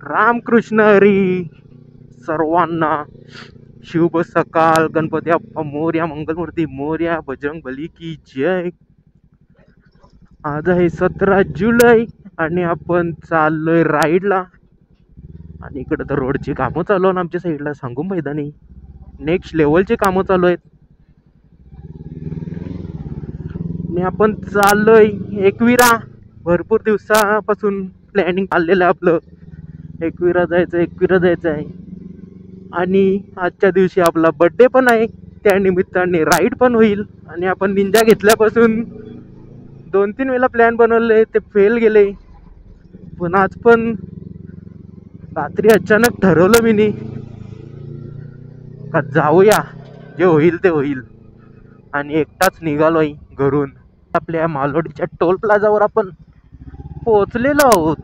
रामकृष्ण हरी सर्वांना शुभ सकाळ. गणपती बाप्पा मोरया, मंगलमूर्ती मोरया, बजरंग बली की जय. आज आहे 17 जुलै आणि आपण चाललोय राईडला. आणि इकडे तर रोडची कामं चालू आहेत आमच्या साईडला, सांगू मैदानी नेक्स्ट लेवलचे कामं चालू आहेत. आणि आपण चाललोय एकविरा. भरपूर दिवसापासून प्लॅनिंग चाललेलं आहे आपलं, एकविरा जायचं आहे. आणि आजच्या दिवशी आपला बर्थडे पण आहे, त्या निमित्ताने राईड पण होईल. आणि आपण निंजा घेतल्यापासून 2-3 वेळा प्लॅन बनवले, ते फेल गेले. पण आज पण रात्री अचानक ठरवलं मी का जाऊया, जे होईल ते होईल. आणि एकटाच निघालोय घरून. आपल्या मालवडीच्या टोल प्लाझावर आपण पोहोचलेलो आहोत.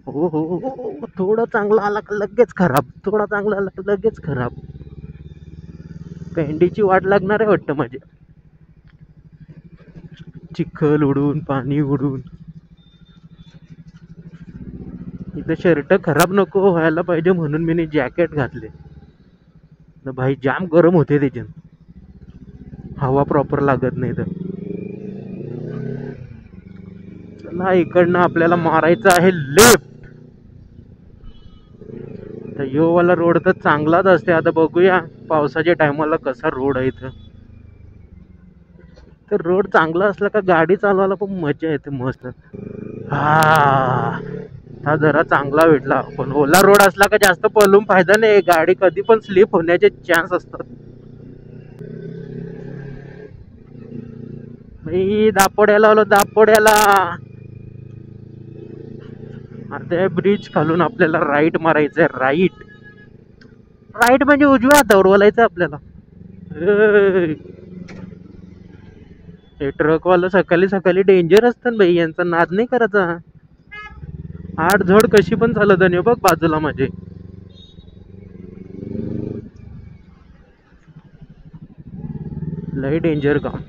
हो, थोडं चांगलं आला का लगेच खराब, थोडा चांगला आला का लगेच खराब. पेंडीची वाट लागणार आहे वाटतं माझी. चिखल उडून, पाणी उडून. इथं शर्ट खराब नको व्हायला पाहिजे म्हणून मी जॅकेट घातले. भाई जाम गरम होते त्याच्यात, हवा प्रॉपर लागत नाही. तर चला, इकडनं आपल्याला मारायचं आहे लेफ्ट. तर यो वाला रोड तर चांगलाच असते. आता बघूया पावसाच्या टायमाला कसा रोड आहे इथं. तर रोड चांगला असला का गाडी चालवायला पण मजा येते मस्त. हा जरा चांगला भेटला. पण ओला रोड असला का जास्त पळून फायदा नाही, गाडी कधी पण स्लिप होण्याचे चान्स असतात. मी दापोड्याला आलो, दापोड्याला. आता ब्रिज खालून आपल्याला राईट मारायचंय. राईट राईट म्हणजे उजव्या हातावर बोलायचं आपल्याला. हे ट्रकवाला सकाळी सकाळी डेंजर असतात भाई, यांचा नाद नाही करायचा. आड झोड कशी पण चालत नाही बघ बाजूला माझे. लय डेंजर काम.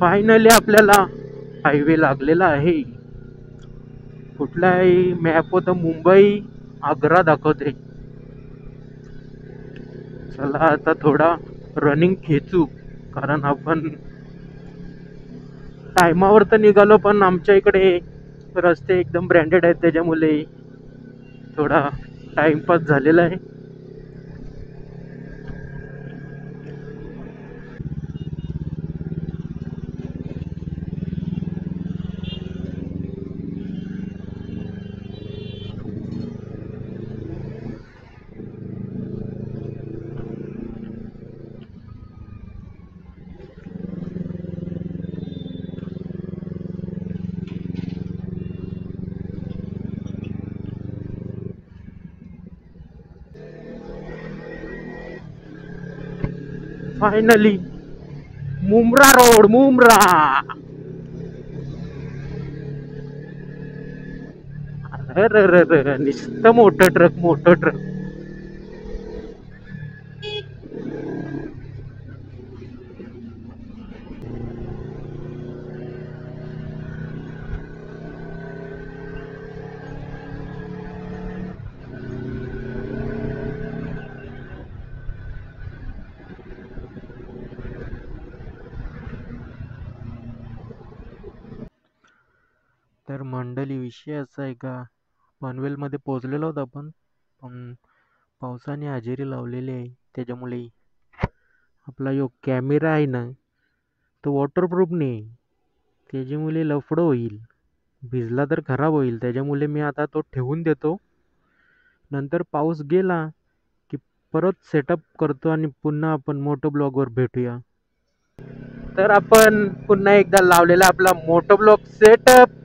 फायनली आपल्याला हायवे लागलेला आहे. कुठलाही मॅप होता मुंबई आग्रा दाखवते. चला आता थोडा रनिंग खेचू, कारण आपण टायमावर तर निघालो, पण आमच्या इकडे रस्ते एकदम ब्रँडेड आहेत, त्याच्यामुळे थोडा टाइमपास झालेला आहे. Finally Mumbra road, Mumbra. अरे नुसतं मोठं ट्रक, मोठं ट्रक. तर मंडळी, विषय असा आहे का, पनवेलमध्ये पोहोचलेलो होतो आपण, पण पावसाने हजेरी लावलेली आहे, त्याच्यामुळे आपला जो कॅमेरा आहे ना तो वॉटरप्रूफ नाही, त्याच्यामुळे लफडं होईल, भिजला तर खराब होईल. त्याच्यामुळे मी आता तो ठेवून देतो. नंतर पाऊस गेला की परत सेटअप करतो आणि पुन्हा आपण मोटो ब्लॉगवर भेटूया. तर आपण पुन्हा एकदा लावलेला आपला मोटो ब्लॉग सेटअप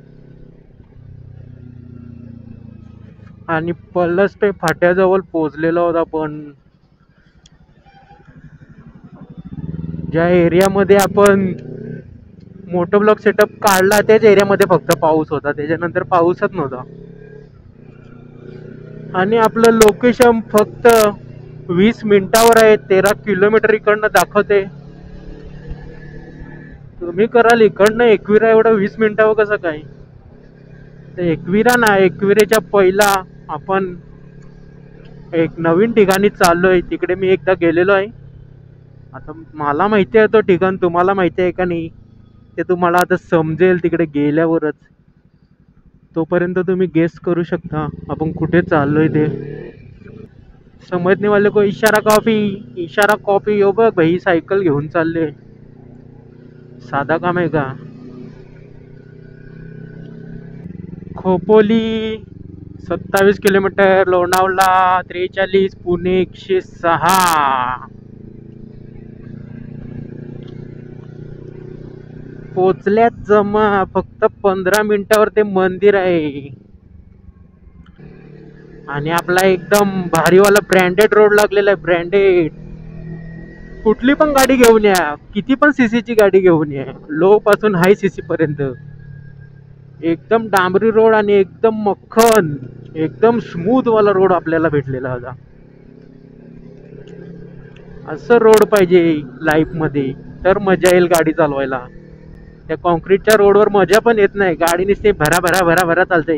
आणि पलसपे फाट्याजवळ पोहोचलेलो आहोत आपण. ज्या एरियामध्ये आपण मोटो ब्लॉक सेटअप काढला त्याच एरियामध्ये फक्त पाऊस होता, त्याच्यानंतर पाऊसच नव्हता. आणि आपलं लोकेशन फक्त 20 मिनिटावर आहे. 13 किलोमीटर इकडनं दाखवते. तुम्ही कराल इकडनं एकविरा एवढं 20 मिनिटावर कसं काय? तर एकविरा ना, एकविरेच्या पहिला आपण एक नवीन ठिकाणी चाललोय. तिकडे मी एकदा गेलेलो आहे. आता मला माहिती आहे तो ठिकाण, तुम्हाला माहिती आहे का नाही ते तुम्हाला आता समजेल तिकडे गेल्यावरच. तोपर्यंत तुम्ही गेस करू शकता आपण कुठे चाललोय ते. समजने वाले को इशारा कॉफी, इशारा कॉफी. हो बघ भाई, सायकल घेऊन चालले. साधा काम आहे का? खोपोली 27 किलोमीटर, लोणावळा 43, पुणे 106. पोचल्यात जमा. फक्त 15 मिनिटावर ते मंदिर आहे. आणि आपला एकदम भारीवाला ब्रँडेड रोड लागलेला आहे. ब्रँडेड. कुठली पण गाडी घेऊन या, किती पण सीसीची गाडी घेऊन या, लो पासून हाय सीसी पर्यंत. एकदम डांबरी रोड आणि एकदम मक्खन, एकदम स्मूथ वाला रोड आपल्याला भेटलेला होता. असं रोड पाहिजे लाईफ मध्ये, तर मजा येईल गाडी चालवायला. त्या कॉन्क्रीटच्या रोडवर मजा पण येत नाही, गाडी नुसते भरा भरा भरा भरा चालते.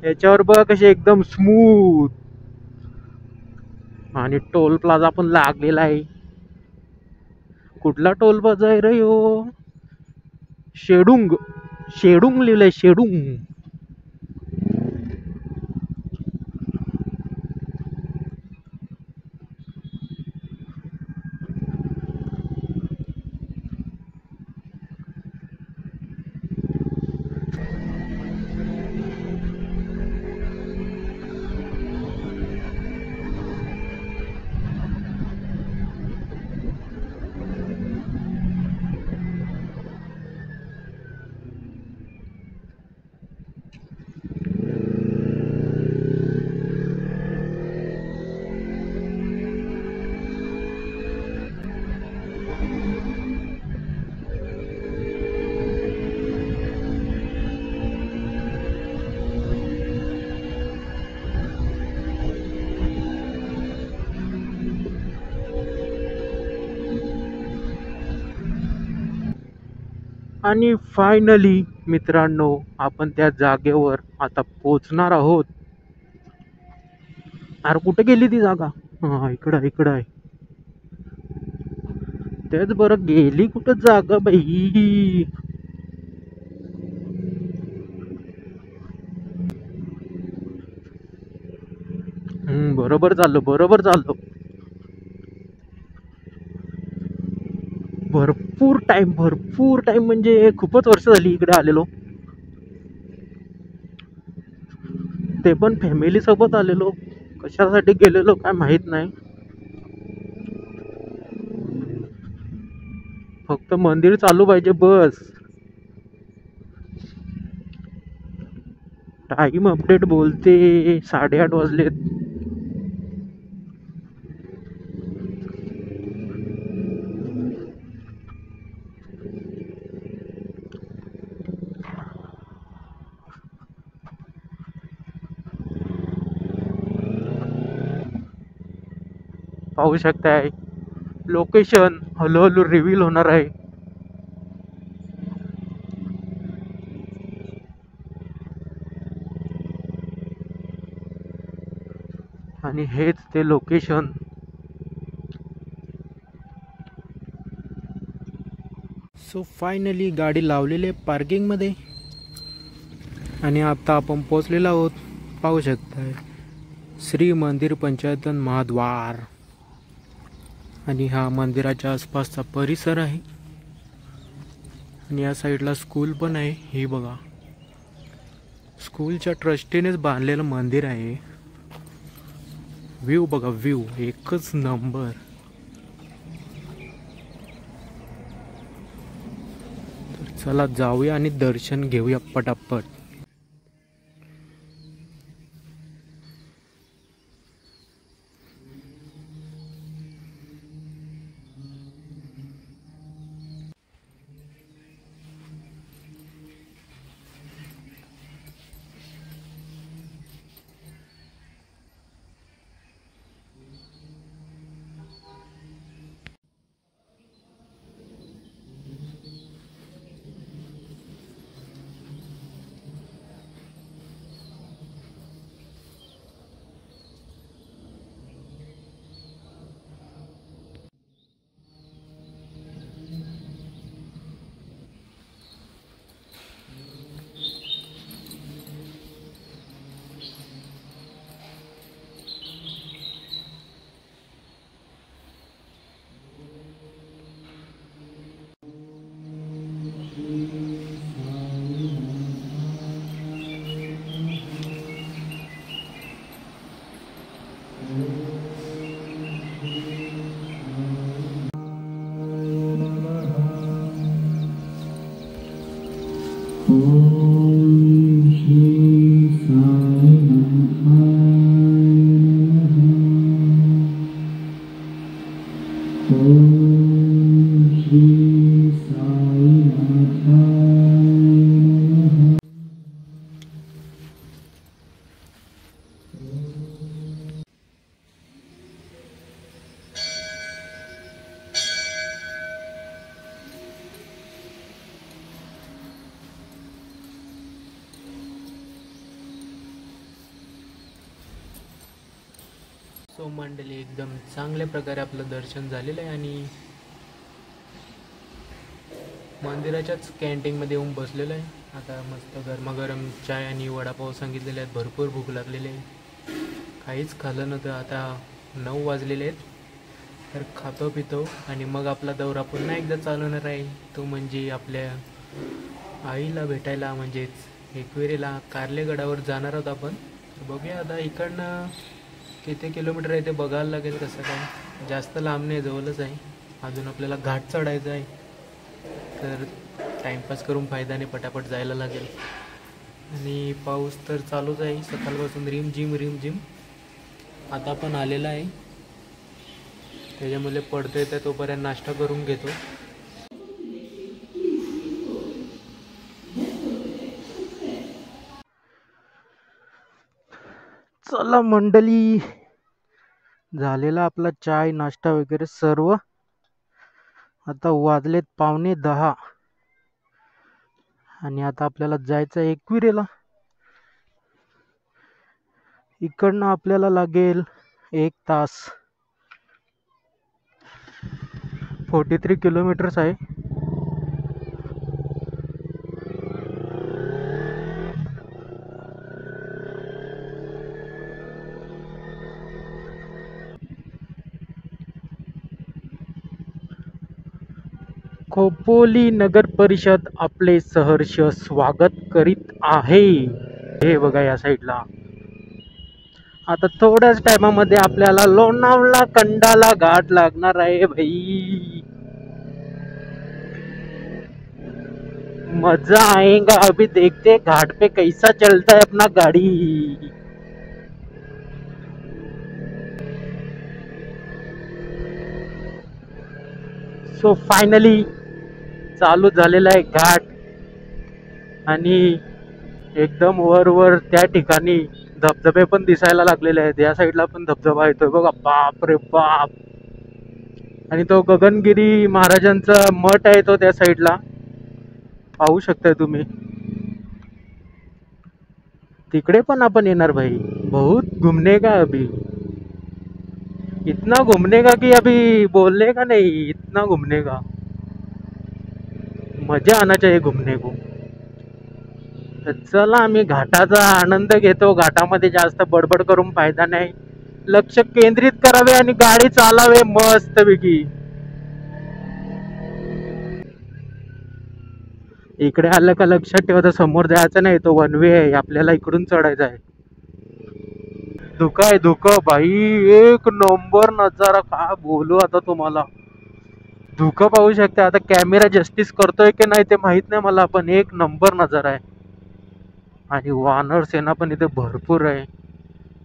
याच्यावर बघ कशी एकदम स्मूथ. आणि टोल प्लाझा पण लागलेला आहे. कुठला टोल प्लाझा आहे रे हो? शेडुंग, शेडुंग लिहिलंय, शेडुंग. आणि फायनली मित्रांनो, आपण त्या जागेवर आता पोचणार आहोत. अरे कुठे गेली ती जागा? हा, इकडं इकडं आहे. तेच बरं, गेली कुठं जागा बाई? बरोबर चाललो, बरोबर चाललो. भरपूर टाइम म्हणजे खूपच वर्ष झाली इकडे आलेलो. ते पण फॅमिली सोबत आलेलो. कशासाठी गेलेलो काय माहित नाही. फक्त मंदिर चालू पाहिजे बस. टाइम अपडेट बोलते 8:30 वाजलेत. पाहू शकताय लोकेशन हळूहळू रिव्हील होणार आहे. आणि हेच ते लोकेशन. सो फायनली गाडी लावलेली आहे पार्किंग मध्ये आणि आता आपण पोहोचलेलो आहोत. पाहू शकताय श्री मंदिर पंचायतन महाद्वार. आणि हा मंदिराच्या आसपासचा परिसर आहे आणि या साईडला स्कूल पण आहे. हे बघा, स्कूलच्या ट्रस्टीनेच बांधलेलं मंदिर आहे. व्ह्यू बघा, व्ह्यू एकच नंबर. तर चला जाऊया आणि दर्शन घेऊया पटापट. सो मंडळी, एकदम चांगल्या प्रकारे आपलं दर्शन झालेलं आहे आणि मंदिराच्याच कॅन्टीनमध्ये येऊन बसलेलं आहे. आता मस्त गरमागरम चाय आणि वडापाव सांगितलेले आहेत. भरपूर भूक लागलेली आहे. काहीच खाल्लं नव्हतं. आता 9 वाजलेले आहेत. तर खातो पितो आणि मग आपला दौरा पुन्हा एकदा चालवणार आहे. तो म्हणजे आपल्या आईला भेटायला, म्हणजेच एकविरेला कारलेगडावर जाणार आहोत आपण. तर बघूया आता इकडनं किती किलोमीटर आहे ते बघायला लागेल. कसं काय, जास्त लांब नाही, जवळच आहे. अजून आपल्याला घाट चढायचा आहे. तर टाईमपास करून फायदा नाही, पटापट जायला लागेल. आणि पाऊस तर चालूच आहे सकाळपासून, रिमझिम. आता पण आलेला आहे, त्याच्यामुळे पडतोय. तर तोपर्यंत नाश्ता करून घेतो. चला मंडळी, झालेला आपला चाय नाश्ता वगैरे सर्व. आता वाजलेत 9:45 आणि आता आपल्याला जायचं आहे एकविरेला. इकडनं आपल्याला लागेल 1 तास. 43 किलोमीटर्स आहे. खोपोली नगर परिषद आपले सहर्ष स्वागत करीत आहे. हे बघा या साईडला. आता थोड्याच टायमामध्ये आपल्याला लोणावळा कंडाला घाट लागणार आहे भाई. मजा आएगा. अभी देखते घाट पे कैसा चलता है अपना गाड़ी. सो फायनली चालू झालेला आहे घाट आणि एकदम वर त्या ठिकाणी धबधबे पण दिसायला लागलेले आहेत. या साईडला पण धबधबा येतोय बघा. बाप रे बाप. आणि तो गगनगिरी महाराजांचा मठ आहे तो त्या साईडला पाहू शकताय तुम्ही. तिकडे पण आपण येणार भाई. बहुत घूमने का अभी, इतना घूमने का कि अभी बोलने का नहीं, इतना घूमने का. मजा आना चाहिए घूमने को. तर चला आम्ही घाटाचा आनंद घेतो. घाटामध्ये जास्त बडबड करून फायदा नाही. लक्ष केंद्रित करावे आणि गाडी चालावे मस्तपैकी. इकडे आलं का लक्षात ठेवा, समोर जायचं नाही, तो वन वे आहे, आपल्याला इकडून चढायचं आहे. धुका आहे धुका भाई, एक नंबर नजारा, काय बोलू आता तुम्हाला. धुकं पाहू शकते. आता कॅमेरा जस्टिस करतोय की नाही ते माहित नाही मला, पण एक नंबर नजारा आहे. आणि वानर सेना पण इथे भरपूर आहे.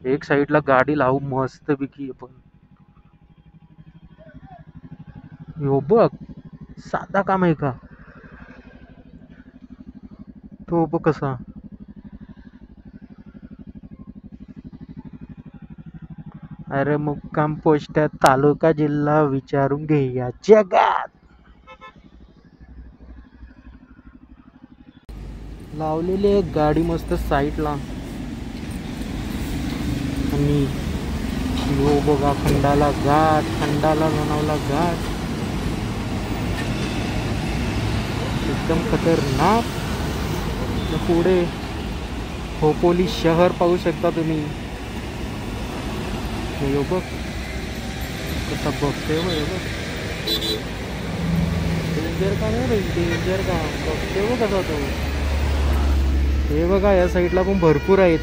एक साईडला गाडी लावू मस्त पैकी. पण यो बघ, साधा काम आहे का तो बघ कसा. अरे मुक्काम पोस्ट तालुका जिल्हा विचारून घे या जगात. लावलेली एक गाडी मस्त साईडला. आणि यो बघा खंडाला घाट, खंडाला बनवला घाट एकदम खतरनाक. पुढे खोपोली शहर पाहू शकता तुम्ही. यो बघ कसा बघते बघ, डेंजर का नाही रे, डेंजर का बघते बघ कसा तो. हे बघा या साईडला पण भरपूर आहेत.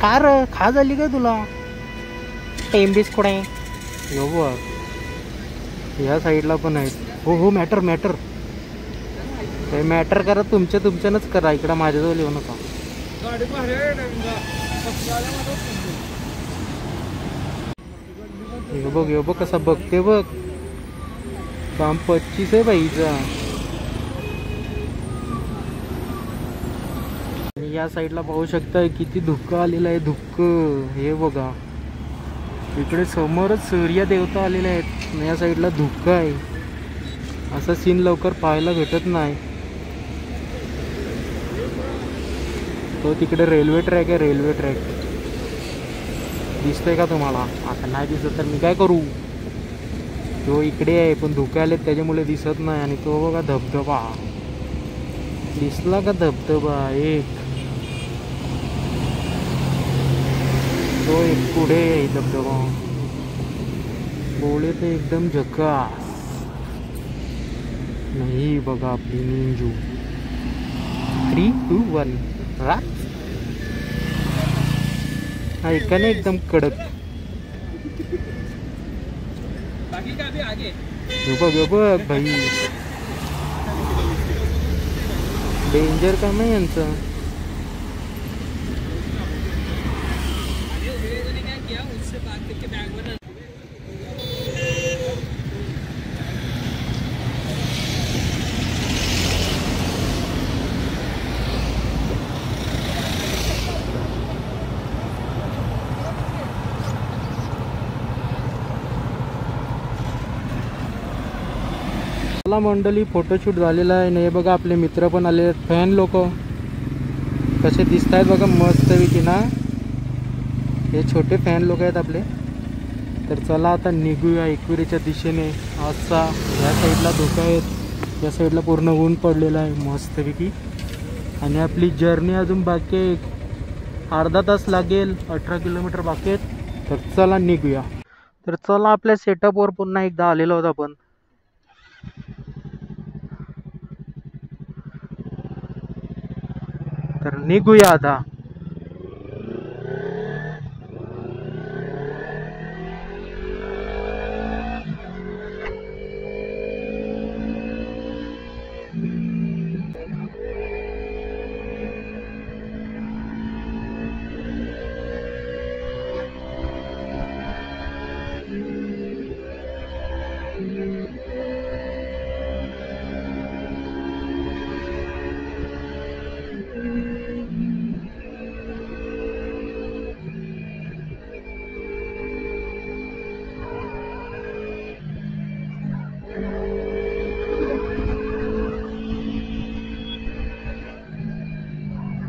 कार खा झाली काय तुला टेंबीस कुठे. यो बघ या साईडला पण आहेत. हो हो मॅटर मॅटर हे मॅटर करा, तुमच्यानंच करा, इकडं माझ्याजवळ येऊ नका. हे बघ कसा बघते बघ, काम 25 आहे बाईचा. या साईडला पाहू शकता किती धुकं आलेलं आहे. धुकं हे बघा, इकडे समोरच सूर्य देवता आलेले आहेत. या साईडला धुकं आहे. असा सीन लवकर पाहायला भेटत नाही. तो तिकडे रेल्वे ट्रॅक आहे, रेल्वे ट्रॅक दिसतोय का तुम्हाला. आता नाही दिसत तर मी काय करू. तो इकडे आहे पण धुके आलेत त्याच्यामुळे दिसत नाही. आणि तो बघा धबधबा दिसला का, धबधबा एक तो एक पुढे आहे धबधबा. बोले ते एकदम झकास. नाही बघा आपली निंजू 3, 2, 1 रात ऐका ना, एकदम कडक. बघ भाई, डेंजर काम आहे यांचं. मंडळी फोटोशूट झालेला आहे. नाही बघा आपले मित्र पण आले आहेत, फॅन लोक कसे दिसत आहेत बघा मस्तपैकी ना. हे छोटे फॅन लोक आहेत आपले. तर चला आता निघूया एकविरेच्या दिशेने. असा या साईडला धुकं आहेत, या साईडला पूर्ण ऊन पडलेलं आहे मस्तपैकी. आणि आपली जर्नी अजून बाकी आहे, अर्धा तास लागेल, 18 किलोमीटर बाकी आहेत. तर चला निघूया. तर चला आपल्या सेटअपवर पुन्हा एकदा आलेलो आहोत आपण. तर निघूया आता.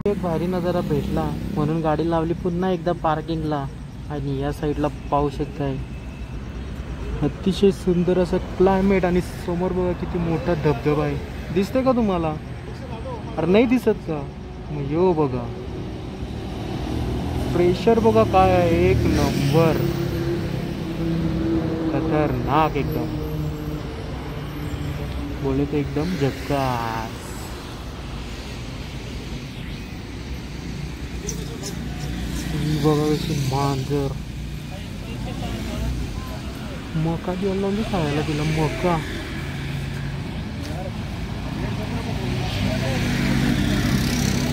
एक भारी नजारा भेटला म्हणून गाडी लावली पुन्हा एकदा पार्किंगला. आणि या साईडला पाहू शकताय अतिशय सुंदर असं क्लायमेट. आणि समोर बघा किती मोठा धबधबा आहे, दिसतोय का तुम्हाला. अरे नाही दिसत का, मग यो बघा प्रेशर बघा काय आहे, एक नंबर, खतरनाक एकदम, बोले तो एकदम झक्कास. बघा कशी मांजर, मका द्यायला लावली खायला तिला, मका.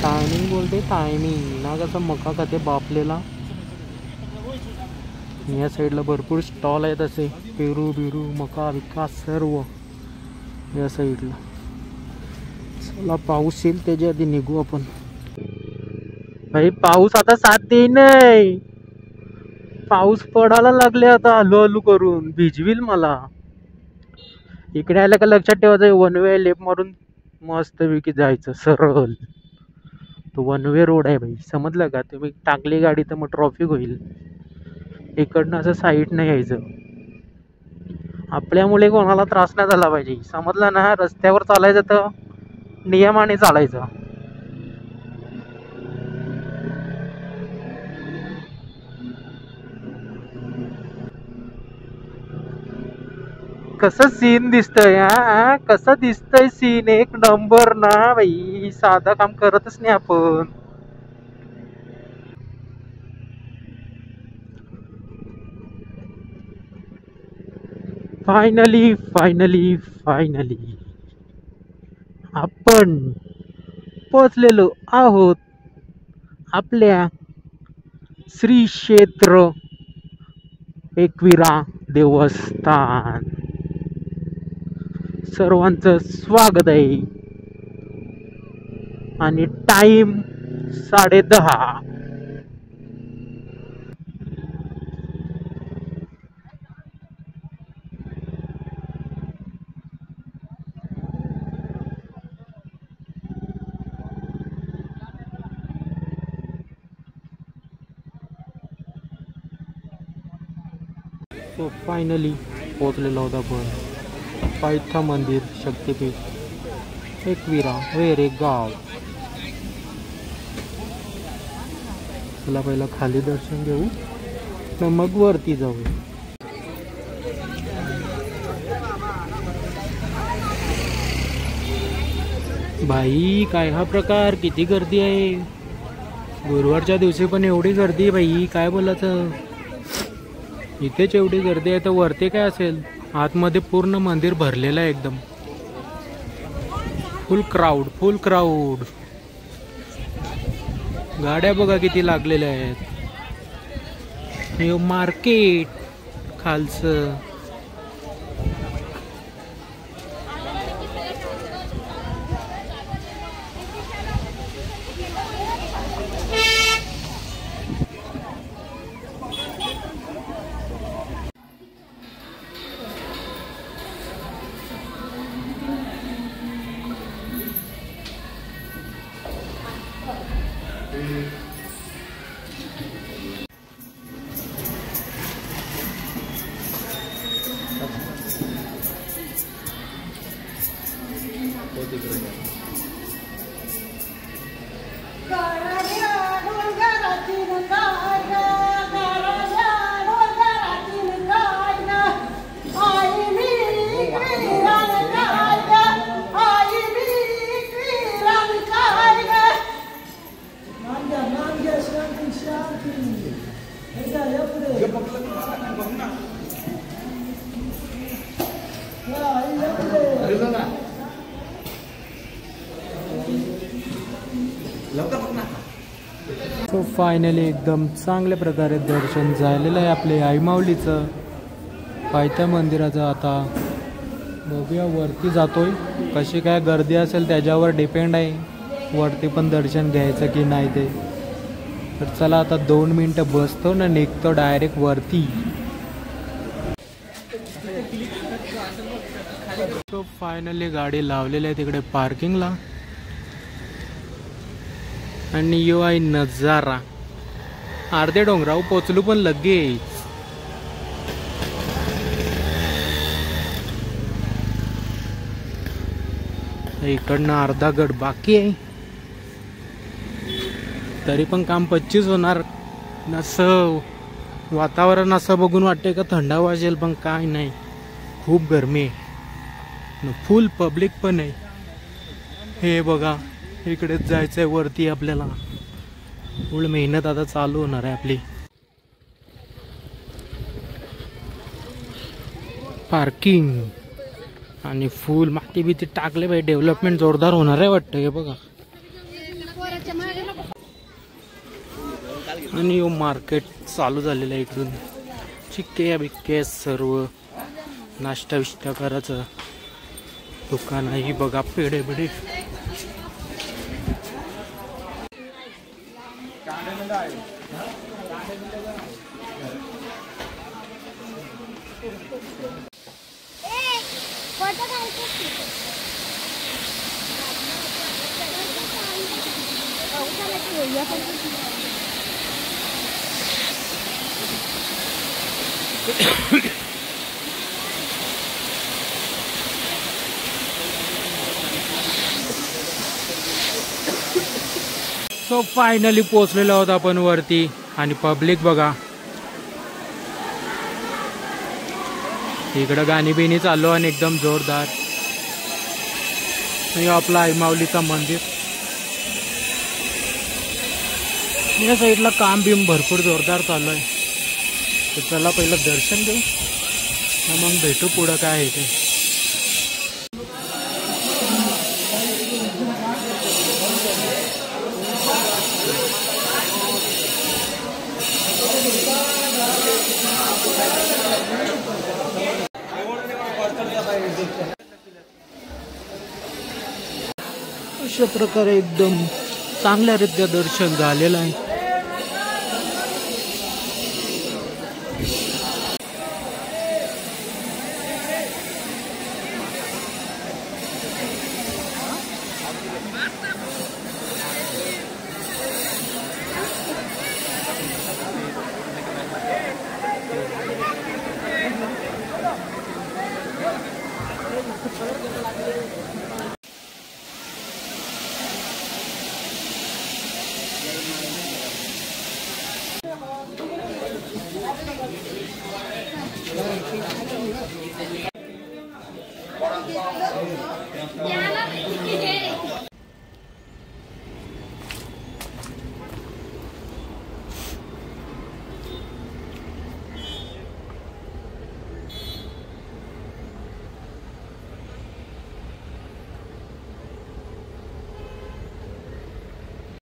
टायमिंग बोलते, टायमिंग ना, कसा मका खाते बापलेला. या साईडला भरपूर स्टॉल आहेत असे, पेरू बिरू मका विका सर्व या साईडला. चला पाऊस येईल त्याच्या आधी निघू आपण. भाई पाऊस आता साथ देईन नाही, पाऊस पडायला लागले आता हलू हलू करून, भिजविल मला. इकडे आलं का लक्षात ठेवायचं, वन वे लेफ्ट मारून मस्त पैकी जायचं सरळ. तो वन वे रोड आहे भाई, समजलं का. तुम्ही टाकली गाडी तर मग ट्रॉफिक होईल. इकडनं असं साईड नाही यायचं. आपल्यामुळे कोणाला त्रास नाही झाला पाहिजे, समजलं ना. रस्त्यावर चालायचं तर नियमाने चालायचं. कसं सीन दिसतंय, हा कसं दिसतंय सीन, एक नंबर ना भाई. साधा काम करतच नाही आपण. फायनली फायनली फायनली आपण पोचलेलो आहोत आपल्या श्री क्षेत्र एकविरा देवस्थान. सर्वांचं स्वागत आहे. आणि टाइम 10:30. सो फायनली पोचलेलो होता आपण पायथा मंदिर शक्तिपीठ एकविरा वेरेगाव. चला पहिला खाली दर्शन घेऊ, न मग वरती जाऊ. भाई काय हा प्रकार, किती गर्दी आहे. गुरुवारच्या दिवशी पण एवढी गर्दी आहे भाई, काय बोलायचं. इथेच एवढी गर्दी आहे तर वरती काय असेल. आतमध्ये पूर्ण मंदिर भरलेलं आहे एकदम, फुल क्राऊड फुल क्राऊड. गाड्या बघा किती लागलेल्या आहेत. हे मार्केट खालचं. सो फायनली एकदम चांगल्या प्रकारे दर्शन झालेलं आहे आपले आई माऊलीचं, पायथ्या मंदिराचं. आता बघूया वरती जातोय. कशी काय गर्दी असेल त्याच्यावर डिपेंड आहे वरती पण दर्शन घ्यायचं की नाही ते. तर चला आता 2 मिनटं बसतो ना निघतो डायरेक्ट वरती. तो फायनली गाडी लावलेली आहे तिकडे पार्किंगला. आणि यो आहे नजारा. अर्धे डोंगरावर पोचलो पण लगेच. इकडनं अर्धा गड बाकी आहे, तरी पण काम 25 होणार असं वातावरण असं बघून वाटतंय का थंड वाजेल, पण काय नाही, खूप गरमी आहे. फुल पब्लिक पण आहे. हे बघा, इकडेच जायचंय वरती आपल्याला. फुल मेहनत आता चालू होणार आहे आपली. पार्किंग आणि फुल माती बिती टाकले पाहिजे. डेव्हलपमेंट जोरदार होणार आहे वाटतं. हे बघा, आणि मार्केट चालू झालेलं आहे इकडून. चिक्के बिक्के सर्व नाश्ता विष्टा करायचं दुकान आहे. बघा, पेढे बिडे. सो फायनली पोहोचलेलो आहोत आपण वरती. आणि पब्लिक बघा, इकडं गाणी बिणी चालू आणि एकदम जोरदार. आपला आई माऊलीचा मंदिर. या साईडला काम बिम भरपूर जोरदार चालू आहे. तर चला पहिलं दर्शन घेऊ, मग भेटू पुढं काय आहे ते. अशा प्रकारे एकदम चांगल्यारीत्या दर्शन झालेलं आहे.